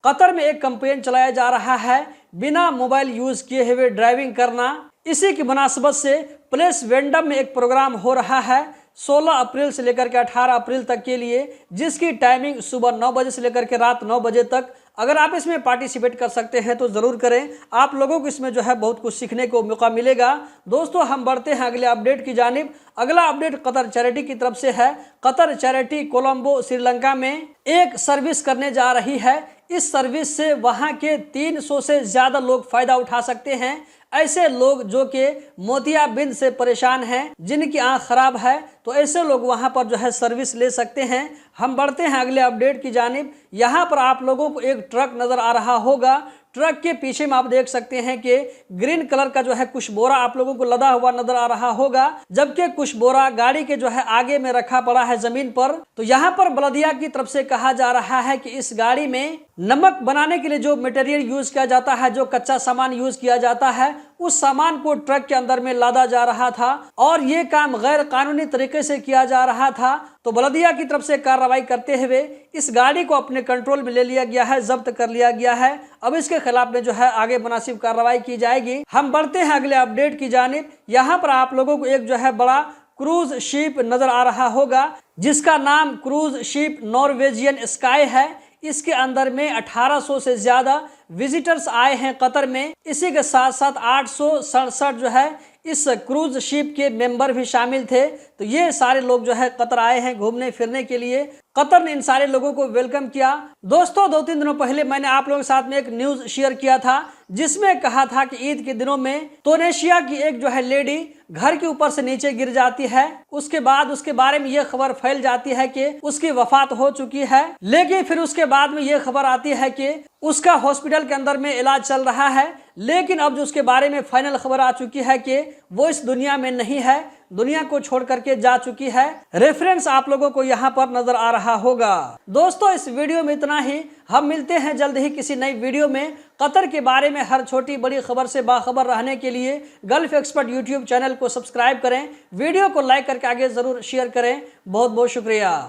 Qatar में एक campaign चलाया जा रहा है, बिना मोबाइल यूज किए हुए ड्राइविंग करना। इसी की मुनासबत से प्लेस वेंडम में एक प्रोग्राम हो रहा है 16 अप्रैल से लेकर के 18 अप्रैल तक के लिए, जिसकी टाइमिंग सुबह 9 बजे से लेकर के रात 9 बजे तक। अगर आप इसमें पार्टिसिपेट कर सकते हैं तो ज़रूर करें, आप लोगों को इसमें जो है बहुत कुछ सीखने को मौका मिलेगा। दोस्तों हम बढ़ते हैं अगले अपडेट की जानिब। अगला अपडेट कतर चैरिटी की तरफ से है। कतर चैरिटी कोलंबो श्रीलंका में एक सर्विस करने जा रही है। इस सर्विस से वहां के 300 से ज़्यादा लोग फ़ायदा उठा सकते हैं। ऐसे लोग जो कि मोतियाबिंद से परेशान हैं, जिनकी आंख खराब है, तो ऐसे लोग वहां पर जो है सर्विस ले सकते हैं। हम बढ़ते हैं अगले अपडेट की जानिब। यहाँ पर आप लोगों को एक ट्रक नज़र आ रहा होगा। ट्रक के पीछे में आप देख सकते हैं कि ग्रीन कलर का जो है कुछ बोरा आप लोगों को लदा हुआ नजर आ रहा होगा, जबकि कुछ बोरा गाड़ी के जो है आगे में रखा पड़ा है जमीन पर। तो यहाँ पर बलदिया की तरफ से कहा जा रहा है कि इस गाड़ी में नमक बनाने के लिए जो मटेरियल यूज किया जाता है, जो कच्चा सामान यूज किया जाता है, उस सामान को ट्रक के अंदर में लादा जा रहा था और ये काम गैर कानूनी तरीके से किया जा रहा था। तो बलदिया की तरफ से कार्रवाई करते हुए इस गाड़ी को अपने कंट्रोल में ले लिया गया है, जब्त कर लिया गया है। अब इसके खिलाफ में जो है आगे मुनासिब कार्रवाई की जाएगी। हम बढ़ते हैं अगले अपडेट की जानिब। यहाँ पर आप लोगों को एक जो है बड़ा क्रूज शिप नजर आ रहा होगा, जिसका नाम क्रूज शिप नॉर्वेजियन स्काई है। इसके अंदर में 1800 से ज्यादा विजिटर्स आए हैं कतर में। इसी के साथ साथ 867 जो है इस क्रूज शिप के मेंबर भी शामिल थे। तो ये सारे लोग जो है कतर आए हैं घूमने फिरने के लिए। कतर ने इन सारे लोगों को वेलकम किया। दोस्तों 2-3 दिनों पहले मैंने आप लोगों के साथ में एक न्यूज शेयर किया था, जिसमें कहा था कि ईद के दिनों में तुनिसिया की एक जो है लेडी घर के ऊपर से नीचे गिर जाती है। उसके बाद उसके बारे में यह खबर फैल जाती है कि उसकी वफात हो चुकी है, लेकिन फिर उसके बाद में यह खबर आती है कि उसका हॉस्पिटल के अंदर में इलाज चल रहा है। लेकिन अब जो उसके बारे में फाइनल खबर आ चुकी है कि वो इस दुनिया में नहीं है, दुनिया को छोड़ करके जा चुकी है। रेफरेंस आप लोगों को यहाँ पर नजर आ रहा होगा। दोस्तों इस वीडियो में इतना ही। हम मिलते हैं जल्द ही किसी नई वीडियो में। कतर के बारे में हर छोटी बड़ी खबर से बाखबर रहने के लिए गल्फ एक्सपर्ट यूट्यूब चैनल को सब्सक्राइब करें, वीडियो को लाइक करके आगे जरूर शेयर करें। बहुत बहुत शुक्रिया।